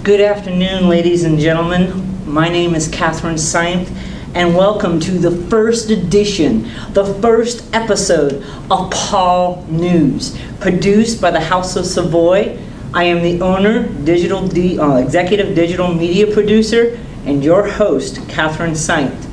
Good afternoon, ladies and gentlemen. My name is Catherine Seinth, and welcome to the first edition, the first episode of P.A.W. News, produced by the House of Savoy. I am the owner, executive digital media producer, and your host, Catherine Seinth.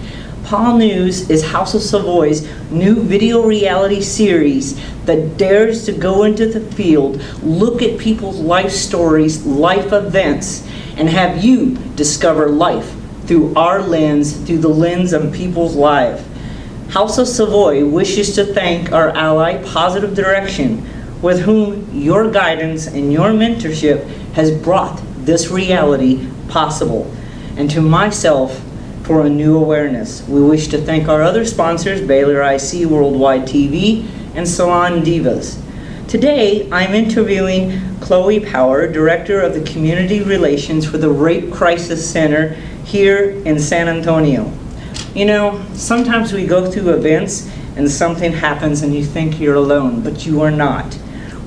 P.A.W. News is House of Savoy's new video reality series that dares to go into the field, look at people's life stories, life events, and have you discover life through our lens, through the lens of people's lives. House of Savoy wishes to thank our ally, Positive Direction, with whom your guidance and your mentorship has brought this reality possible. And to myself, for a new awareness. We wish to thank our other sponsors, Baylor IC Worldwide TV and Salon Divas. Today, I'm interviewing Chloe Power, Director of the Community Relations for the Rape Crisis Center here in San Antonio. You know, sometimes we go through events and something happens and you think you're alone, but you are not.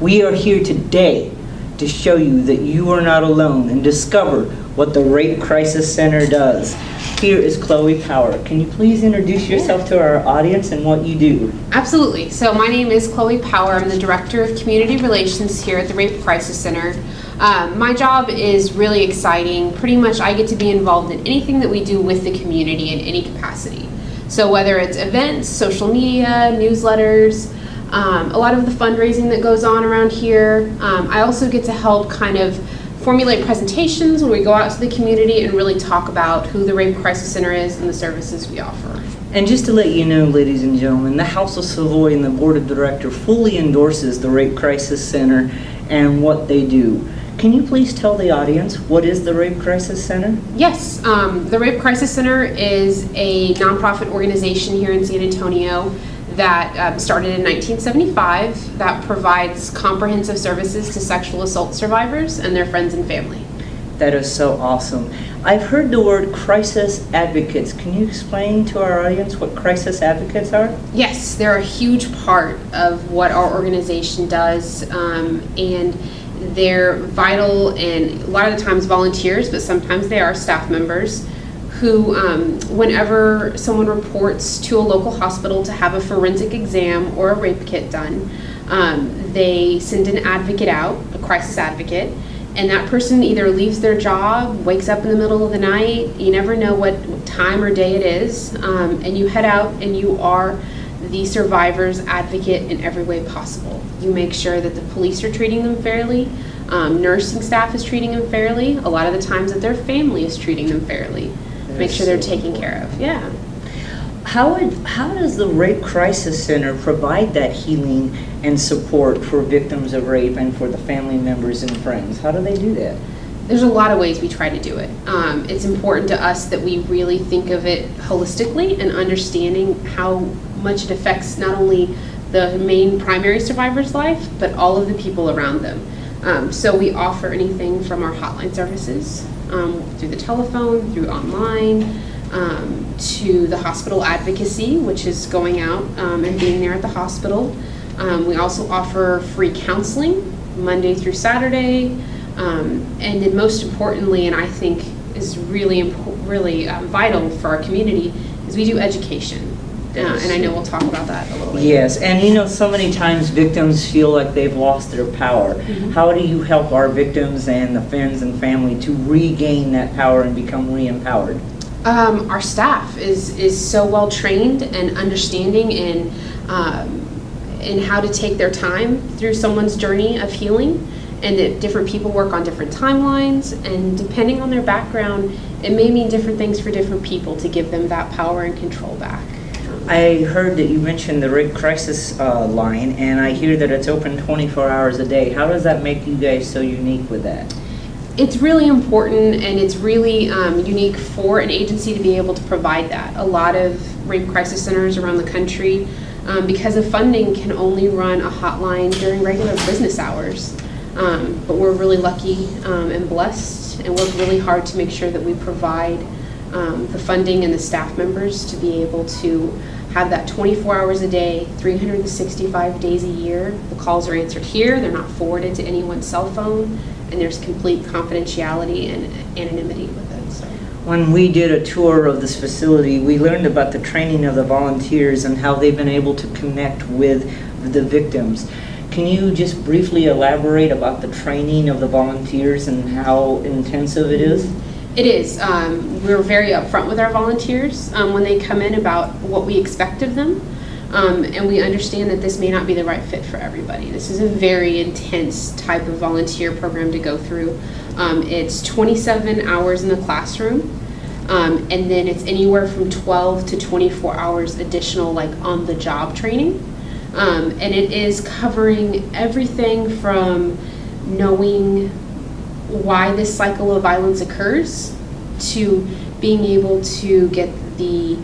We are here today to show you that you are not alone and discover what the Rape Crisis Center does. Here is Chloe Power. Can you please introduce yourself to our audience and what you do? Absolutely. So my name is Chloe Power. I'm the Director of Community Relations here at the Rape Crisis Center. My job is really exciting. Pretty much I get to be involved in anything that we do with the community in any capacity. So whether it's events, social media, newsletters, a lot of the fundraising that goes on around here. I also get to help kind of formulate presentations when we go out to the community and really talk about who the Rape Crisis Center is and the services we offer. And just to let you know, ladies and gentlemen, the House of Savoy and the Board of Directors fully endorses the Rape Crisis Center and what they do. Can you please tell the audience what is the Rape Crisis Center? Yes, the Rape Crisis Center is a nonprofit organization here in San Antonio that started in 1975 that provides comprehensive services to sexual assault survivors and their friends and family. That is so awesome. I've heard the word crisis advocates. Can you explain to our audience what crisis advocates are? Yes, they're a huge part of what our organization does, and they're vital and a lot of the times volunteers, but sometimes they are staff members who, whenever someone reports to a local hospital to have a forensic exam or a rape kit done, they send an advocate out, a crisis advocate, and that person either leaves their job, wakes up in the middle of the night, you never know what time or day it is, and you head out and you are the survivor's advocate in every way possible. You make sure that the police are treating them fairly, nursing staff is treating them fairly, a lot of the times that their family is treating them fairly. Make sure they're taken care of. Yeah. How does the Rape Crisis Center provide that healing and support for victims of rape and for the family members and friends? How do they do that? There's a lot of ways we try to do it. It's important to us that we really think of it holistically and understanding how much it affects not only the main primary survivor's life, but all of the people around them. So we offer anything from our hotline services, through the telephone, through online, to the hospital advocacy, which is going out and being there at the hospital. We also offer free counseling Monday through Saturday, and then most importantly, and I think is really vital for our community, is we do education. And I know we'll talk about that a little later. Yes, and you know, so many times victims feel like they've lost their power. Mm-hmm. How do you help our victims and the friends and family to regain that power and become re-empowered? Our staff is so well trained and understanding in how to take their time through someone's journey of healing, and that different people work on different timelines, and depending on their background, it may mean different things for different people to give them that power and control back. I heard that you mentioned the Rape Crisis line, and I hear that it's open 24 hours a day. How does that make you guys so unique with that? It's really important, and it's really unique for an agency to be able to provide that. A lot of rape crisis centers around the country, because of funding, can only run a hotline during regular business hours. But we're really lucky and blessed, and work really hard to make sure that we provide the funding and the staff members to be able to have that 24 hours a day, 365 days a year. The calls are answered here, they're not forwarded to anyone's cell phone, and there's complete confidentiality and anonymity with it. So. When we did a tour of this facility, we learned about the training of the volunteers and how they've been able to connect with the victims. Can you just briefly elaborate about the training of the volunteers and how intensive it is? It is. We're very upfront with our volunteers when they come in about what we expect of them. And we understand that this may not be the right fit for everybody. This is a very intense type of volunteer program to go through. It's 27 hours in the classroom, and then it's anywhere from 12 to 24 hours additional, like on-the-job training. And it is covering everything from knowing why this cycle of violence occurs to being able to get the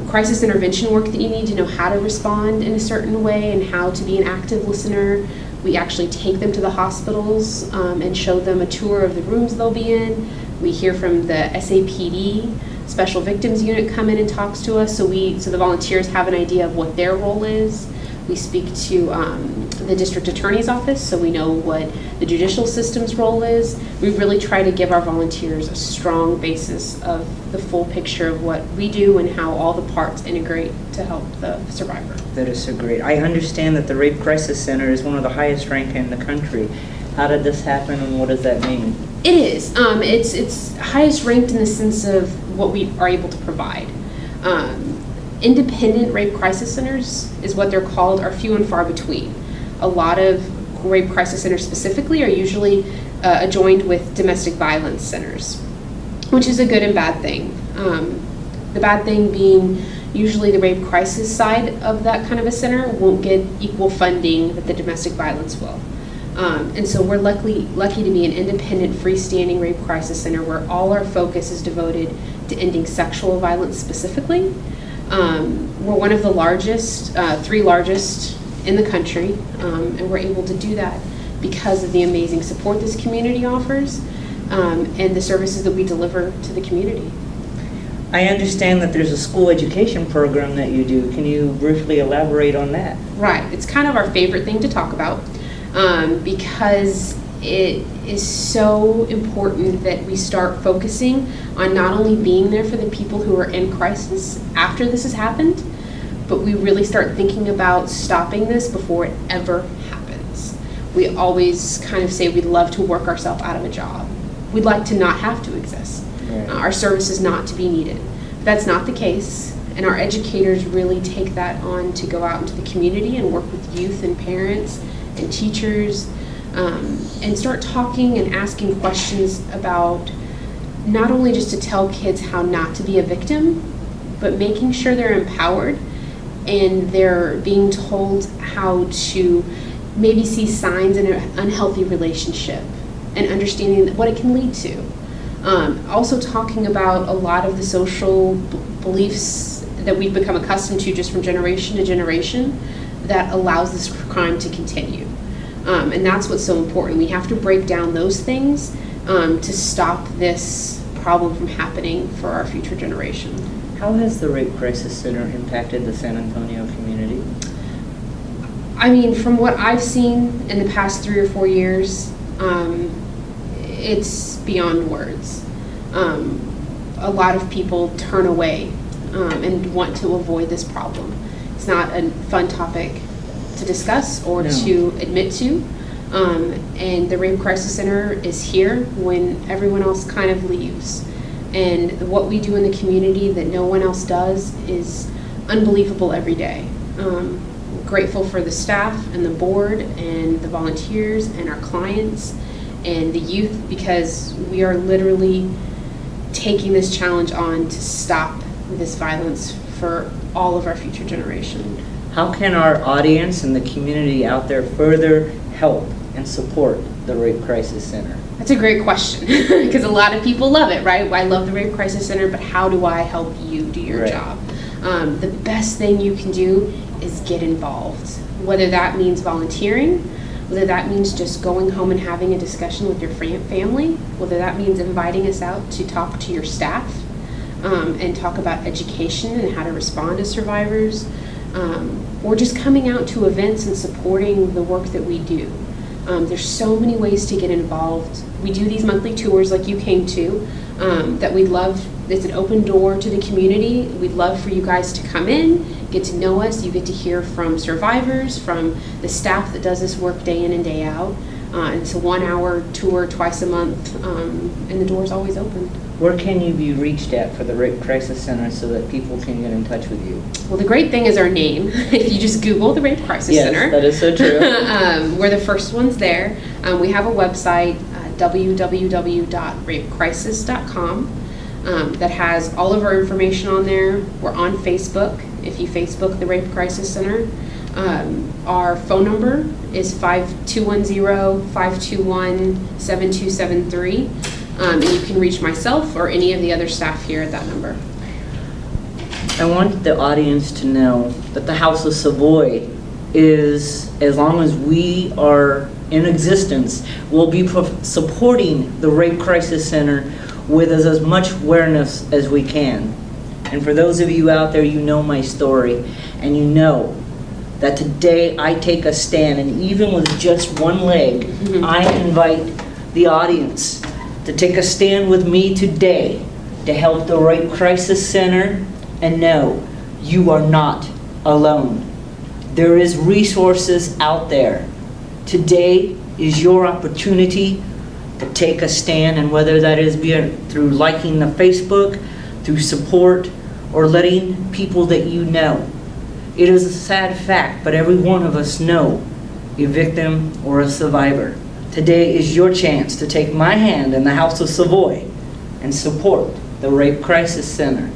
crisis intervention work that you need to know how to respond in a certain way and how to be an active listener. We actually take them to the hospitals and show them a tour of the rooms they'll be in. We hear from the SAPD, Special Victims Unit, come in and talks to us, so the volunteers have an idea of what their role is. We speak to the district attorney's office, so we know what the judicial system's role is. We really try to give our volunteers a strong basis of the full picture of what we do and how all the parts integrate to help the survivor. That is so great. I understand that the Rape Crisis Center is one of the highest ranked in the country. How did this happen, and what does that mean? It is. It's highest ranked in the sense of what we are able to provide. Independent rape crisis centers is what they're called, are few and far between. A lot of rape crisis centers specifically are usually adjoined with domestic violence centers, which is a good and bad thing. The bad thing being usually the rape crisis side of that kind of a center won't get equal funding that the domestic violence will. And so we're lucky to be an independent freestanding rape crisis center where all our focus is devoted to ending sexual violence specifically. We're one of the largest, 3 largest in the country, and we're able to do that because of the amazing support this community offers and the services that we deliver to the community. I understand that there's a school education program that you do. Can you briefly elaborate on that? Right. It's kind of our favorite thing to talk about because it is so important that we start focusing on not only being there for the people who are in crisis after this has happened, but we really start thinking about stopping this before it ever happens. We always kind of say we'd love to work ourselves out of a job. We'd like to not have to exist. Right. Our services not to be needed. But that's not the case, and our educators really take that on to go out into the community and work with youth and parents and teachers and start talking and asking questions about not only just to tell kids how not to be a victim, but making sure they're empowered and they're being told how to maybe see signs in an unhealthy relationship and understanding what it can lead to. Also talking about a lot of the social beliefs that we've become accustomed to just from generation to generation that allows this crime to continue. And that's what's so important. We have to break down those things to stop this problem from happening for our future generation. How has the Rape Crisis Center impacted the San Antonio community? I mean, from what I've seen in the past 3 or 4 years, it's beyond words. A lot of people turn away and want to avoid this problem. It's not a fun topic to discuss or to admit to. And the Rape Crisis Center is here when everyone else kind of leaves. And what we do in the community that no one else does is unbelievable every day. Grateful for the staff and the board and the volunteers and our clients and the youth, because we are literally taking this challenge on to stop this violence for all of our future generation. How can our audience and the community out there further help and support the Rape Crisis Center? That's a great question, because a lot of people love it, right? I love the Rape Crisis Center, but how do I help you do your job? The best thing you can do is get involved, whether that means volunteering, whether that means just going home and having a discussion with your family, whether that means inviting us out to talk to your staff. and talk about education and how to respond to survivors, or just coming out to events and supporting the work that we do. There's so many ways to get involved. We do these monthly tours like you came to, that we'd love. It's an open door to the community. We'd love for you guys to come in, get to know us. You get to hear from survivors, from the staff that does this work day in and day out. And it's a 1-hour tour twice a month, and the door's always open. Where can you be reached at for the Rape Crisis Center so that people can get in touch with you? Well, the great thing is our name. If you just Google the Rape Crisis Center. Yes, that is so true. We're the first ones there. We have a website, www.rapecrisis.com, that has all of our information on there. We're on Facebook, if you Facebook the Rape Crisis Center. Our phone number is 5210-521-7273. And you can reach myself or any of the other staff here at that number. I want the audience to know that the House of Savoy is, as long as we are in existence, will be supporting the Rape Crisis Center with as much awareness as we can. And for those of you out there, you know my story, and you know that today I take a stand, and even with just one leg, I invite the audience to take a stand with me today to help the Rape Crisis Center, and know you are not alone. There is resources out there. Today is your opportunity to take a stand, and whether that is through liking the Facebook, through support, or letting people that you know. It is a sad fact, but every one of us know a victim or a survivor. Today is your chance to take my hand in the House of Savoy and support the Rape Crisis Center.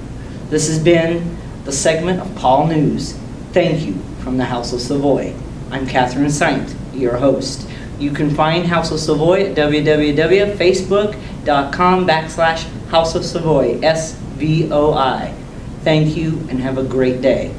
This has been the segment of P.A.W. News. Thank you from the House of Savoy. I'm Catherine Saint, your host. You can find House of Savoy at www.facebook.com/House of Savoy, SVOI. Thank you and have a great day.